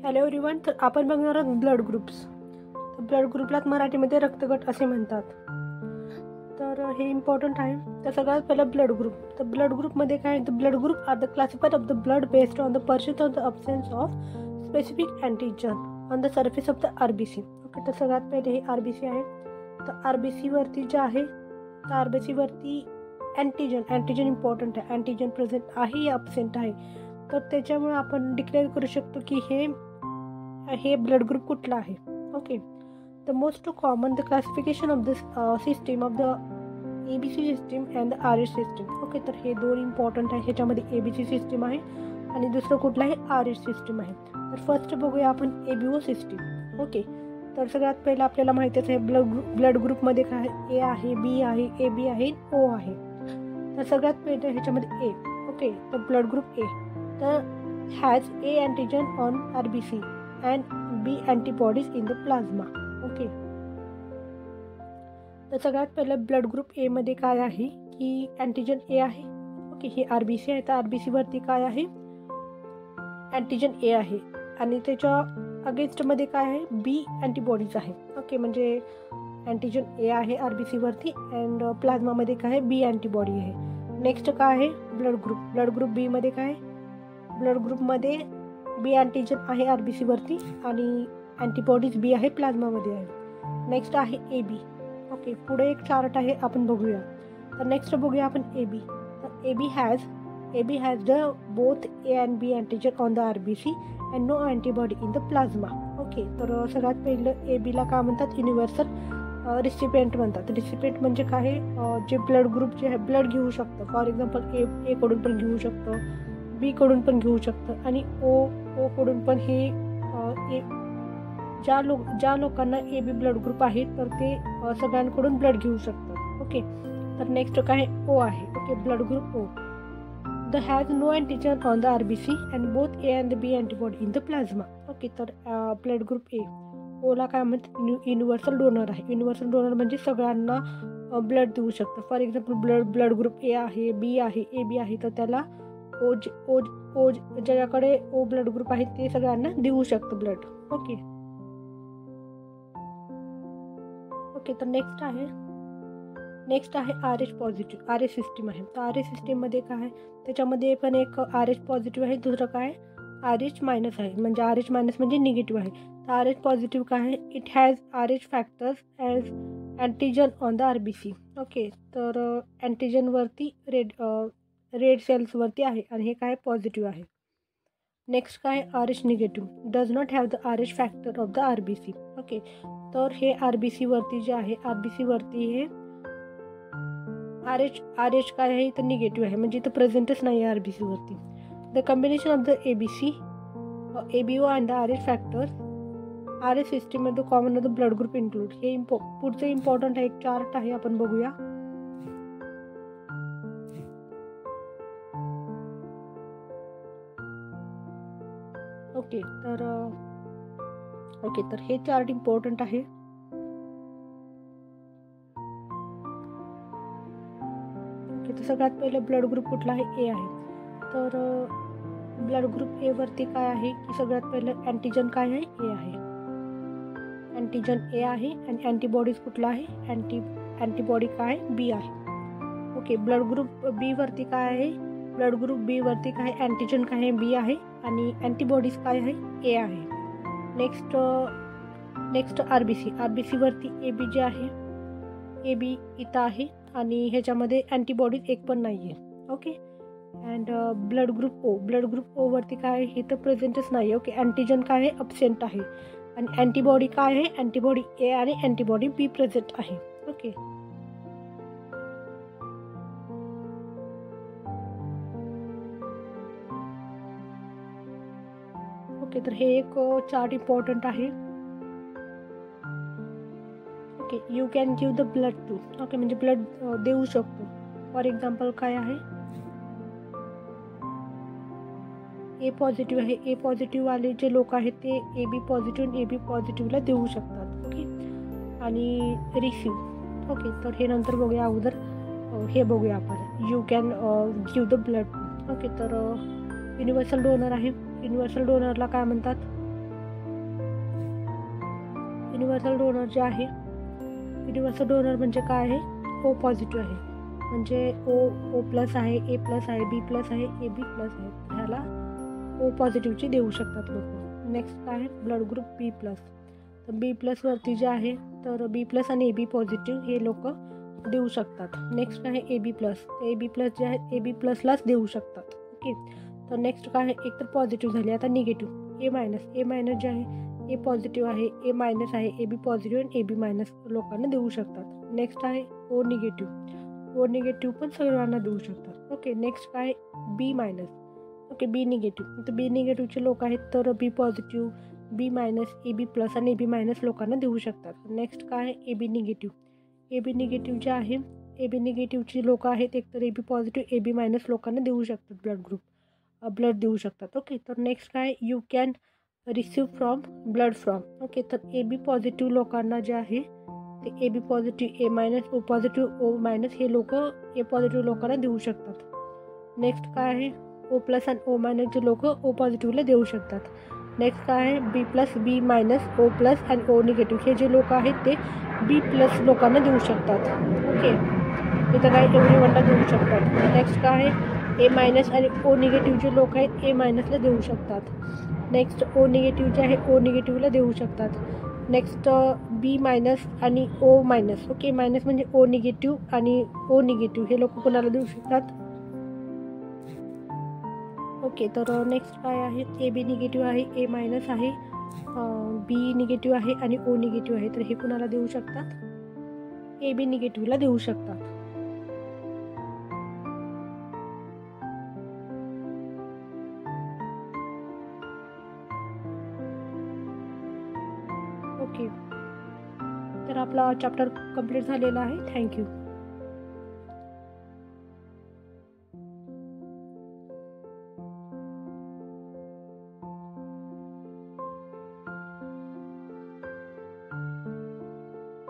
Hello everyone. तर आपण बघणार आहोत ब्लड ग्रुप्स. तर ब्लड ग्रुपलाच मराठीमध्ये रक्तगट असे म्हणतात. तर हे इम्पॉर्टंट आहे. तर सगळ्यात पहिलं ब्लड ग्रुप. तर ब्लड ग्रुपमध्ये काय आहे? The blood group are the classified of the blood based on the presence of the absence of specific antigen on the surface of the RBC. Okay, तर सगळ्यात पहिले हे RBC आहे. तर RBC वरती जे आहे, तर RBC वरती अँटीजन इम्पॉर्टंट आहे. अँटीजन प्रेझेंट आहे या अब्सेंट आहे. तर त्याच्यामुळे आपण डिक्लेअर करू शकतो की हे ब्लड ग्रुप कुठला आहे. Okay, the most common the classification of this system of the ABC system and the RH system. Okay, तर हे दोन इम्पॉर्टंट आहे. ह्याच्यामध्ये ABC सिस्टीम आहे आणि दुसरं कुठलं आहे, RH सिस्टीम आहे. तर फर्स्ट बघूया आपण ABO सिस्टीम. ओके, तर सगळ्यात पहिलं आपल्याला माहितीच आहे ब्लड ग्रुपमध्ये काय A आहे, B आहे, AB आहे, O आहे. तर सगळ्यात पहिलं ह्याच्यामध्ये A. ओके, तर ब्लड ग्रुप A तर has A antigen on RBC and B antibodies in the plasma. Okay, तर सगळ्यात पहिलं ब्लड ग्रुप A मध्ये काय आहे की अँटीजन A आहे. ओके, हे RBC आहे. तर RBC वरती काय आहे, अँटीजन A आहे आणि त्याच्या अगेन्स्टमध्ये काय आहे, B अँटीबॉडीज आहे. ओके, म्हणजे अँटीजन A आहे RBC वरती अँड प्लाझ्मामध्ये काय आहे, B अँटीबॉडी आहे. नेक्स्ट काय आहे, ब्लड ग्रुप B मध्ये काय आहे, ब्लड ग्रुपमध्ये B अँटीजन आहे RBC वरती आणि अँटीबॉडीज B आहे प्लाझ्मामध्ये आहे. नेक्स्ट आहे AB. ओके, पुढे एक चार्ट आहे, आपण बघूया. तर नेक्स्ट बघूया आपण AB. तर AB has the both A and B antigen on the RBC and no antibody in the plasma. Okay, तर सगळ्यात पहिलं AB ला काय म्हणतात, युनिव्हर्सल रिसिपियंट म्हणतात. रिसिपियंट म्हणजे काय, जे ब्लड ग्रुप जे आहे ब्लड घेऊ शकतं. फॉर एक्झाम्पल A कडून पण घेऊ शकतं, B कडून पण घेऊ शकतं आणि O कडून पण. हे ज्या लोकांना AB ब्लड ग्रुप आहे तर ते सगळ्यांकडून ब्लड घेऊ शकतात. ओके, तर नेक्स्ट काय O आहे. Okay, blood group O the has no antigen on the RBC and both A and B antibody in the plasma. Okay, तर ब्लड ग्रुप A ओला काय म्हणतात, युनिव्हर्सल डोनर आहे. युनिव्हर्सल डोनर म्हणजे सगळ्यांना ब्लड देऊ शकतं. For example blood group A आहे, B आहे, AB आहे, तर त्याला ओ ज्याच्याकडे O ब्लड ग्रुप आहे ते सगळ्यांना देऊ शकतं ब्लड. ओके, तर नेक्स्ट आहे RH पॉझिटिव्ह. RH सिस्टीम आहे. तर RH सिस्टीममध्ये काय आहे, त्याच्यामध्ये पण एक RH पॉझिटिव्ह आहे, दुसरं काय RH मायनस आहे. म्हणजे RH मायनस म्हणजे निगेटिव्ह आहे. तर RH पॉझिटिव्ह काय आहे, it has RH factors as antigen on the RBC. Okay, तर अँटीजनवरती रेड सेल्सवरती आहे आणि हे काय पॉझिटिव्ह आहे. नेक्स्ट काय RH negative does not have the RH factor of the RBC. Okay, तर हे RBC वरती जे आहे, RBC वरती हे RH काय आहे, तर निगेटिव्ह आहे, म्हणजे इथं प्रेझेंटच नाही आहे RBC वरती. The combination of the ABC, ABO and the RH factor RH system the common of the blood group include. हे पुढचं इम्पॉर्टंट आहे, एक चार्ट आहे, आपण बघूया. ओके, तर हे चार्ट इम्पॉर्टंट आहे. ओके, तर सगळ्यात पहिलं ब्लड ग्रुप कुठला आहे, A आहे. तर ब्लड ग्रुप A वरती काय आहे की सगळ्यात पहिलं अँटीजन काय आहे, A आहे. अँटीजन A आहे आणि अँटीबॉडीज कुठला आहे, अँटीबॉडी काय आहे, B आहे. ओके, ब्लड ग्रुप B वरती काय आहे, ब्लड ग्रुप B वरती काय आहे, अँटीजन काय आहे, B आहे आणि अँटीबॉडीज काय आहे, A आहे. नेक्स्ट RBC वरती AB जे आहे, AB इथं आहे आणि ह्याच्यामध्ये अँटीबॉडीज एक पण नाही आहे. Okay, and blood group O वरती काय आहे, हे तर प्रेझेंटच नाही आहे. ओके, अँटीजन काय आहे, अब्सेंट आहे आणि अँटीबॉडी काय आहे, अँटीबॉडी A आणि अँटीबॉडी B प्रेझेंट आहे. ओके, तर हे एक चार्ट इम्पॉर्टंट आहे. Okay, you can give the blood to. Okay, म्हणजे ब्लड देऊ शकतो. फॉर एक्झाम्पल काय आहे, A पॉझिटिव्ह आहे. A पॉझिटिव्ह वाले जे लोक आहेत ते AB पॉझिटिव्ह आणि AB पॉझिटिव्हला देऊ शकतात. ओके, आणि रिसिव्ह. ओके, तर हे नंतर बघूया. अगोदर हे बघूया आपण, you can give the blood. Okay, तर युनिव्हर्सल डोनर आहे. युनिव्हर्सल डोनरला काय म्हणतात, युनिव्हर्सल डोनर जे आहे, युनिव्हर्सल डोनर म्हणजे काय आहे, ओ पॉझिटिव्ह आहे, म्हणजे ओ प्लस आहे, ए प्लस आहे, बी प्लस आहे, ए बी प्लस आहे, ह्याला ओ पॉझिटिव्हची देऊ शकतात लोक. नेक्स्ट काय आहे, ब्लड ग्रुप बी प्लस. तर बी प्लसवरती जे आहे, तर बी प्लस आणि ए बी पॉझिटिव्ह हे लोक देऊ शकतात. नेक्स्ट आहे ए बी प्लस. ए बी प्लस जे आहे ए बी प्लसलाच देऊ शकतात. ओके, तर नेक्स्ट काय आहे, एक तर पॉझिटिव्ह झाली, आता निगेटिव्ह ए मायनस. ए मायनस जे आहे ए पॉझिटिव्ह आहे, ए मायनस आहे, ए बी पॉझिटिव्ह आणि ए बी मायनस लोकांना देऊ शकतात. नेक्स्ट आहे ओ निगेटिव्ह. ओ निगेटिव्ह पण सर्वांना देऊ शकतात. ओके, नेक्स्ट काय B minus. Okay, B negative. तर बी निगेटिव्हचे लोक आहेत, तर B positive, B minus, A B plus आणि ए बी मायनस लोकांना देऊ शकतात. नेक्स्ट काय आहे A B negative. A B negative जे आहे, ए बी निगेटिव्हची लोक आहेत, एकतर ए B positive, A B minus लोकांना देऊ शकतात ब्लड देऊ शकतात. ओके, तर नेक्स्ट काय you can receive from blood from. Okay, तर ए बी पॉझिटिव्ह लोकांना जे आहे ते A B positive, A minus, O positive, O minus हे लोक ए पॉझिटिव्ह लोकांना देऊ शकतात. नेक्स्ट काय आहे ओ प्लस आणि ओ मायनसचे लोक ओ पॉझिटिव्हला देऊ शकतात. नेक्स्ट काय आहे बी प्लस, बी मायनस, ओ प्लस आणि ओ निगेटिव्ह हे जे लोक आहेत ते बी प्लस लोकांना देऊ शकतात. ओके, इथं काय एव्हरीवनला देऊ शकतात. नेक्स्ट काय आहे ए मायनस आणि ओ निगेटिव्ह जे लोक आहेत ए मायनसला देऊ शकतात. नेक्स्ट ओ निगेटिव्ह जे आहे ओ निगेटिव्हला देऊ शकतात. नेक्स्ट बी मायनस आणि ओ मायनस. ओके, मायनस म्हणजे ओ निगेटिव्ह आणि ओ निगेटिव्ह हे लोक कोणाला देऊ शकतात. ओके, तर नेक्स्ट काय आहे ए बी निगेटिव्ह आहे, ए मायनस आहे, बी निगेटिव्ह आहे आणि ओ निगेटिव्ह आहे, तर हे कुणाला देऊ शकतात, ए बी निगेटिव्हला देऊ शकतात. ओके, तर आपला चॅप्टर कंप्लीट झालेला आहे. थँक्यू.